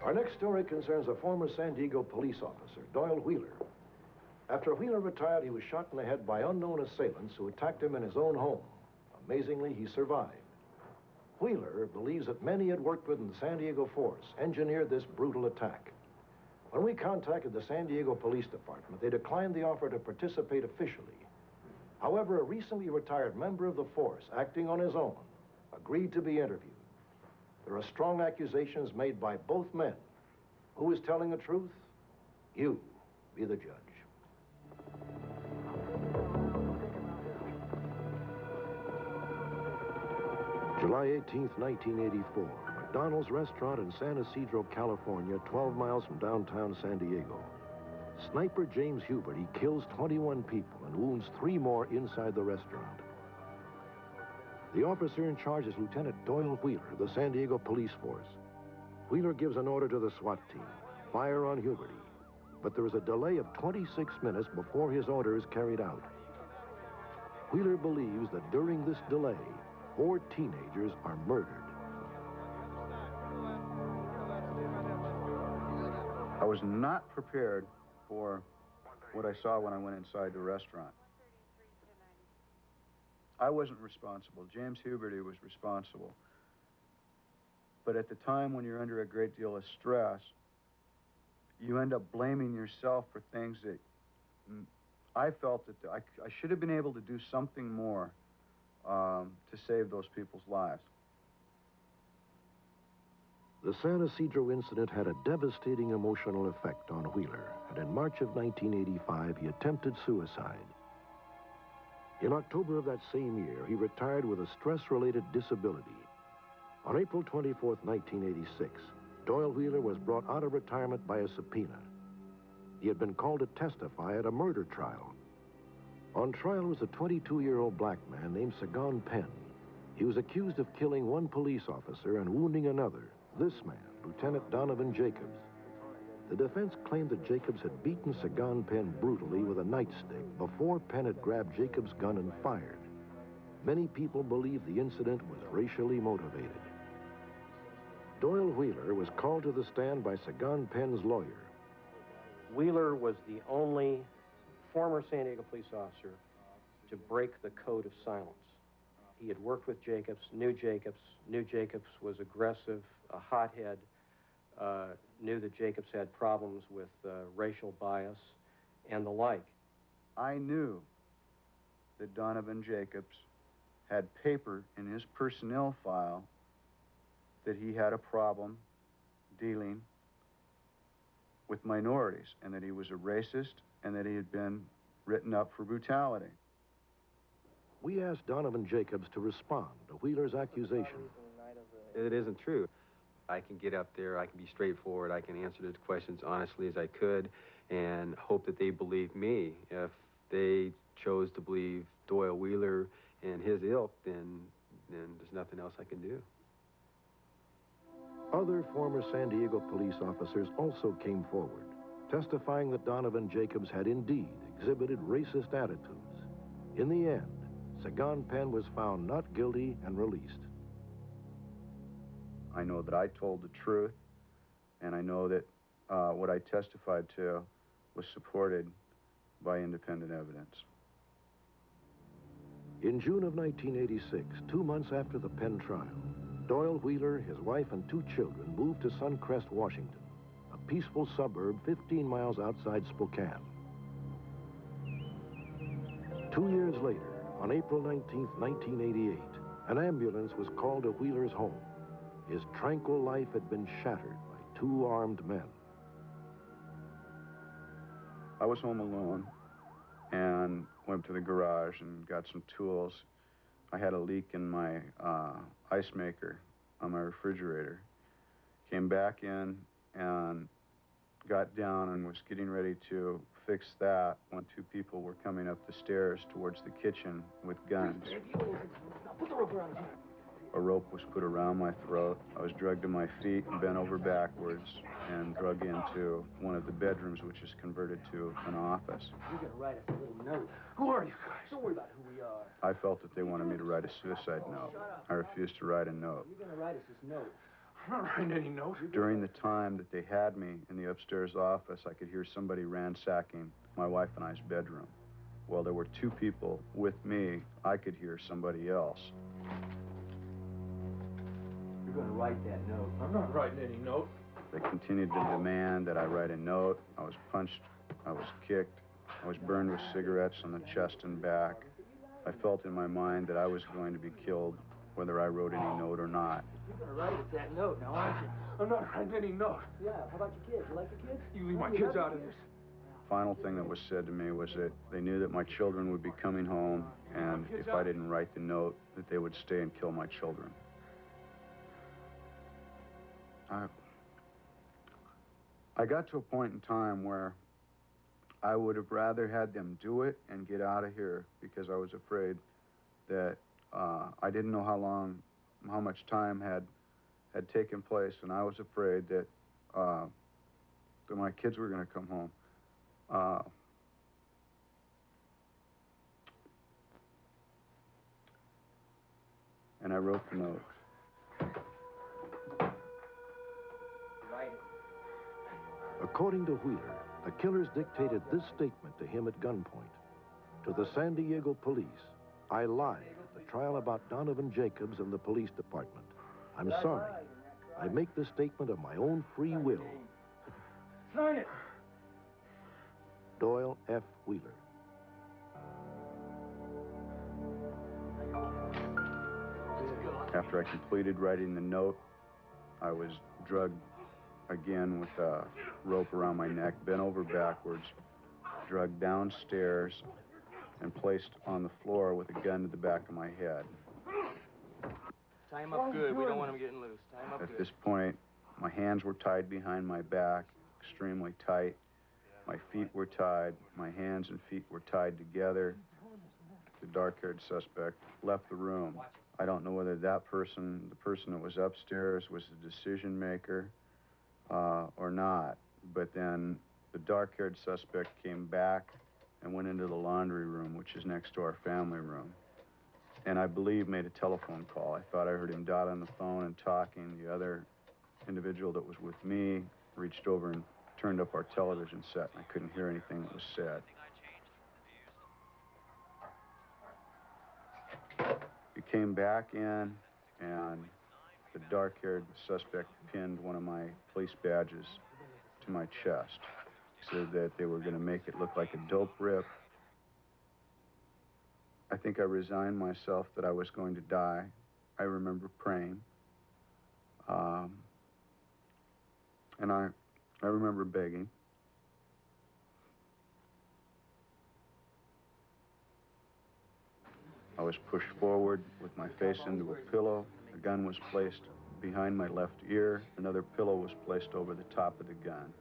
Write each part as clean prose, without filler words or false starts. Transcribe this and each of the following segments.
Our next story concerns a former San Diego police officer, Doyle Wheeler. After Wheeler retired, he was shot in the head by unknown assailants who attacked him in his own home. Amazingly, he survived. Wheeler believes that many he had worked with in the San Diego force engineered this brutal attack. When we contacted the San Diego Police Department, they declined the offer to participate officially. However, a recently retired member of the force, acting on his own, agreed to be interviewed. There are strong accusations made by both men. Who is telling the truth? You be the judge. July 18th, 1984. McDonald's restaurant in San Ysidro, California, 12 miles from downtown San Diego. Sniper James Hubert, he kills 21 people and wounds 3 more inside the restaurant. The officer in charge is Lieutenant Doyle Wheeler, the San Diego Police Force. Wheeler gives an order to the SWAT team, fire on Huberty. But there is a delay of 26 minutes before his order is carried out. Wheeler believes that during this delay, 4 teenagers are murdered. I was not prepared for what I saw when I went inside the restaurant. I wasn't responsible. James Huberty was responsible. But at the time when you're under a great deal of stress, you end up blaming yourself for things that I felt that I should have been able to do something more to save those people's lives. The San Ysidro incident had a devastating emotional effect on Wheeler, and in March of 1985, he attempted suicide. In October of that same year, he retired with a stress-related disability. On April 24th, 1986, Doyle Wheeler was brought out of retirement by a subpoena. He had been called to testify at a murder trial. On trial was a 22-year-old black man named Sagan Penn. He was accused of killing 1 police officer and wounding another, this man, Lieutenant Donovan Jacobs. The defense claimed that Jacobs had beaten Sagan Penn brutally with a nightstick before Penn had grabbed Jacobs' gun and fired. Many people believe the incident was racially motivated. Doyle Wheeler was called to the stand by Sagan Penn's lawyer. Wheeler was the only former San Diego police officer to break the code of silence. He had worked with Jacobs, knew Jacobs was aggressive, a hothead, knew that Jacobs had problems with racial bias and the like. I knew that Donovan Jacobs had paper in his personnel file that he had a problem dealing with minorities and that he was a racist and that he had been written up for brutality. We asked Donovan Jacobs to respond to Wheeler's accusation. It isn't true. I can get up there, I can be straightforward, I can answer the questions honestly as I could and hope that they believe me. If they chose to believe Doyle Wheeler and his ilk, then there's nothing else I can do. Other former San Diego police officers also came forward, testifying that Donovan Jacobs had indeed exhibited racist attitudes. In the end, Sagan Penn was found not guilty and released. I know that I told the truth, and I know that what I testified to was supported by independent evidence. In June of 1986, 2 months after the Penn trial, Doyle Wheeler, his wife, and 2 children moved to Suncrest, Washington, a peaceful suburb 15 miles outside Spokane. 2 years later, on April 19th, 1988, an ambulance was called to Wheeler's home. His tranquil life had been shattered by 2 armed men. I was home alone and went to the garage and got some tools. I had a leak in my ice maker on my refrigerator. Came back in and got down and was getting ready to fix that when 2 people were coming up the stairs towards the kitchen with guns. Put the rope around you. A rope was put around my throat. I was dragged to my feet and bent over backwards and drug into one of the bedrooms, which is converted to an office. You're gonna write us a little note. Who are you guys? Don't worry about who we are. I felt that they wanted me to write a suicide note. I refused to write a note. You're gonna write us this note. I'm not writing any note. During the time that they had me in the upstairs office, I could hear somebody ransacking my wife and I's bedroom. Well, there were two people with me. I could hear somebody else. You're going to write that note. I'm not writing any note. They continued to demand that I write a note. I was punched. I was kicked. I was burned with cigarettes on the chest and back. I felt in my mind that I was going to be killed, whether I wrote any note or not. You're going to write us that note now, aren't you? I'm not writing any note. Yeah, how about your kids? You like your kids? You leave my kids out of this. Final thing that was said to me was that they knew that my children would be coming home, and if I didn't write the note, that they would stay and kill my children. I got to a point in time where I would have rather had them do it and get out of here, because I was afraid that I didn't know how much time had taken place, and I was afraid that that my kids were going to come home. And I wrote the note. According to Wheeler, the killers dictated this statement to him at gunpoint. To the San Diego police, I lied at the trial about Donovan Jacobs and the police department. I'm sorry. I make this statement of my own free will. Sign it. Doyle F. Wheeler. After I completed writing the note, I was drugged again with a rope around my neck, bent over backwards, drugged downstairs, and placed on the floor with a gun to the back of my head. Tie him up good. We don't want him getting loose. Tie him up good. At this point, my hands were tied behind my back, extremely tight. My feet were tied. My hands and feet were tied together. The dark-haired suspect left the room. I don't know whether that person, the person that was upstairs, was the decision maker or not. But then the dark-haired suspect came back and went into the laundry room, which is next to our family room. And I believe made a telephone call. I thought I heard him dot on the phone and talking. The other individual that was with me reached over and turned up our television set, and I couldn't hear anything that was said. He came back in, and the dark-haired suspect pinned one of my police badges to my chest. He said that they were going to make it look like a dope rip. I think I resigned myself that I was going to die. I remember praying. And I remember begging. I was pushed forward with my face into a pillow. A gun was placed behind my left ear. Another pillow was placed over the top of the gun.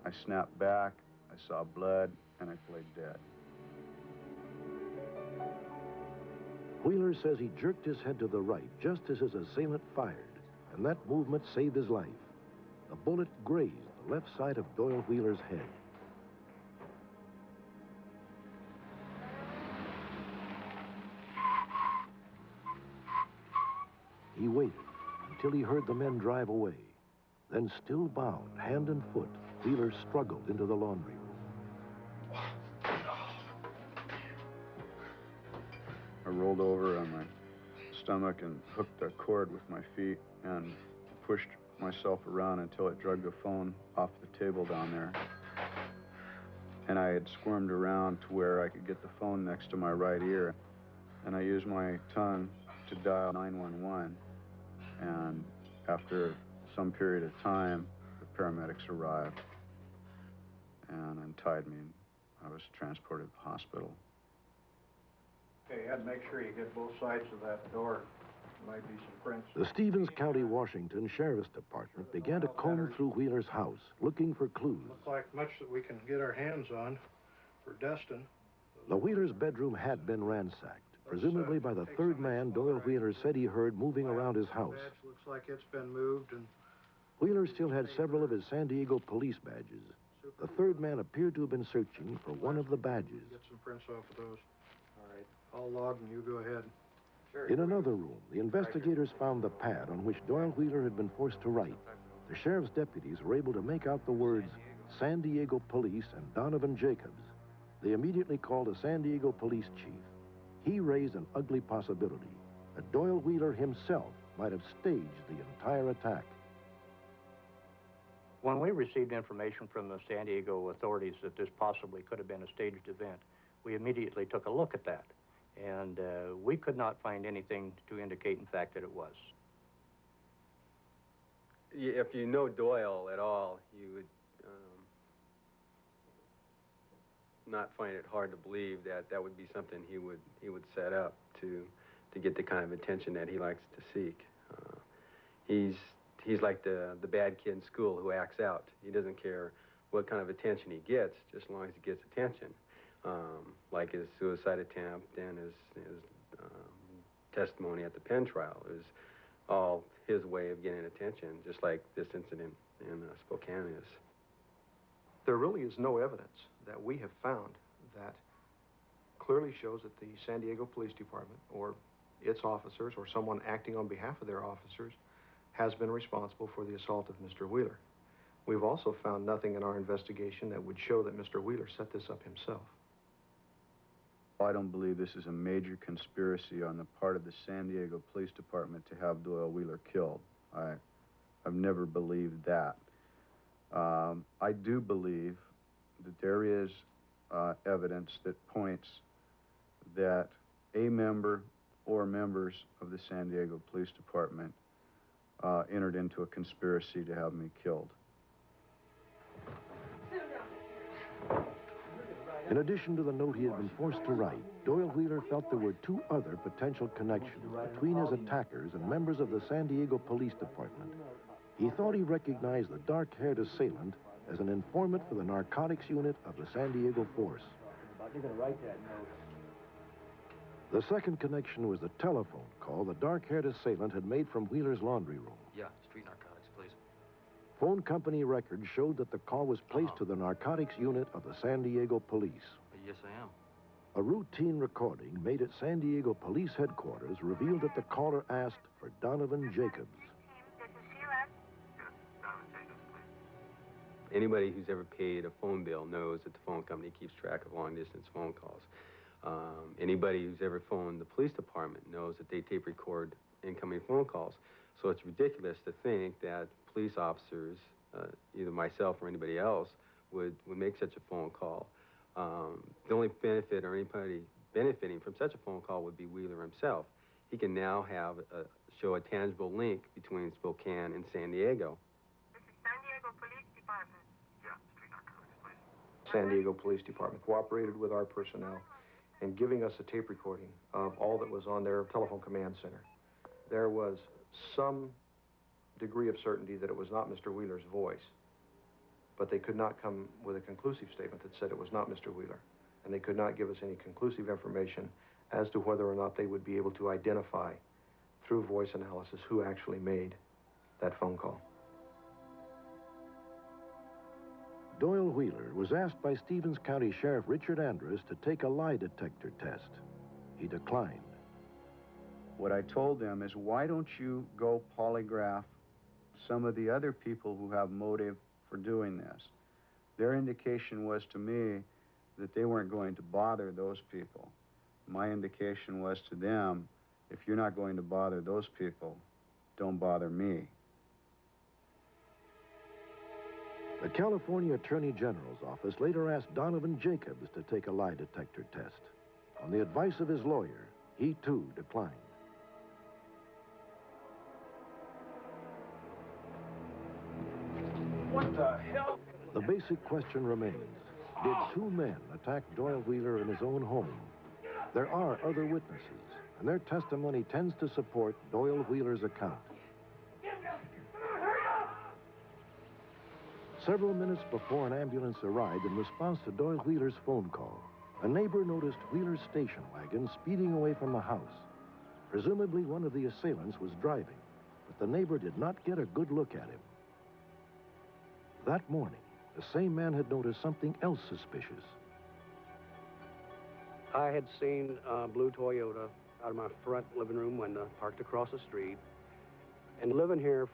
I snapped back, I saw blood, and I played dead. Wheeler says he jerked his head to the right just as his assailant fired, and that movement saved his life. The bullet grazed the left side of Doyle Wheeler's head. He waited until he heard the men drive away. Then, still bound, hand and foot, Wheeler struggled into the laundry room. I rolled over on my stomach and hooked a cord with my feet and pushed myself around until it dragged the phone off the table down there. And I had squirmed around to where I could get the phone next to my right ear. And I used my tongue to dial 911. And after some period of time, the paramedics arrived and untied me, and I was transported to the hospital. Okay, Ed, make sure you get both sides of that door. There might be some prints. The Stevens County, Washington Sheriff's Department began to comb through Wheeler's house, looking for clues. Looks like much that we can get our hands on for Destin. The Wheeler's bedroom had been ransacked, presumably by the third man Doyle Wheeler said he heard moving around his house. Looks like it's been moved, and Wheeler still had several of his San Diego police badges. The third man appeared to have been searching for one of the badges. get some prints off of those. All right, I'll log and you go ahead. In another room, the investigators found the pad on which Doyle Wheeler had been forced to write. The sheriff's deputies were able to make out the words San Diego Police and Donovan Jacobs. They immediately called a San Diego police chief. He raised an ugly possibility that Doyle Wheeler himself might have staged the entire attack. When we received information from the San Diego authorities that this possibly could have been a staged event, we immediately took a look at that. And we could not find anything to indicate, in fact, that it was. If you know Doyle at all, you would not find it hard to believe that that would be something he would set up to get the kind of attention that he likes to seek. He's like the bad kid in school who acts out. He doesn't care what kind of attention he gets, just as long as he gets attention. Like his suicide attempt and his testimony at the Penn trial. It was all his way of getting attention, just like this incident in Spokane is. There really is no evidence that we have found that clearly shows that the San Diego Police Department or its officers or someone acting on behalf of their officers has been responsible for the assault of Mr. Wheeler. We've also found nothing in our investigation that would show that Mr. Wheeler set this up himself. I don't believe this is a major conspiracy on the part of the San Diego Police Department to have Doyle Wheeler killed. I've never believed that. I do believe that there is evidence that points that a member or members of the San Diego Police Department entered into a conspiracy to have me killed. In addition to the note he had been forced to write, Doyle Wheeler felt there were two other potential connections between his attackers and members of the San Diego Police Department. He thought he recognized the dark-haired assailant as an informant for the narcotics unit of the San Diego force. You're going to write that note. The second connection was the telephone call the dark-haired assailant had made from Wheeler's laundry room. Yeah, street narcotics, please. Phone company records showed that the call was placed to the narcotics unit of the San Diego Police. Yes, I am. A routine recording made at San Diego Police headquarters revealed that the caller asked for Donovan Jacobs. Anybody who's ever paid a phone bill knows that the phone company keeps track of long-distance phone calls. Anybody who's ever phoned the police department knows that they tape record incoming phone calls. So it's ridiculous to think that police officers, either myself or anybody else, would make such a phone call. The only benefit or anybody benefiting from such a phone call would be Wheeler himself. He can now show a tangible link between Spokane and San Diego. This is San Diego Police Department. Yeah, street narcotics, please. San Diego Police Department cooperated with our personnel in giving us a tape recording of all that was on their telephone command center. There was some degree of certainty that it was not Mr. Wheeler's voice, but they could not come with a conclusive statement that said it was not Mr. Wheeler, and they could not give us any conclusive information as to whether or not they would be able to identify through voice analysis who actually made that phone call. Doyle Wheeler was asked by Stevens County Sheriff Richard Andrus to take a lie detector test. He declined. What I told them is, why don't you go polygraph some of the other people who have motive for doing this? Their indication was to me that they weren't going to bother those people. My indication was to them, if you're not going to bother those people, don't bother me. The California Attorney General's office later asked Donovan Jacobs to take a lie detector test. On the advice of his lawyer, he too declined. What the hell? The basic question remains, did two men attack Doyle Wheeler in his own home? There are other witnesses, and their testimony tends to support Doyle Wheeler's account. Several minutes before an ambulance arrived in response to Doyle Wheeler's phone call, a neighbor noticed Wheeler's station wagon speeding away from the house. Presumably one of the assailants was driving, but the neighbor did not get a good look at him. That morning, the same man had noticed something else suspicious. I had seen a blue Toyota out of my front living room window, parked across the street, and living here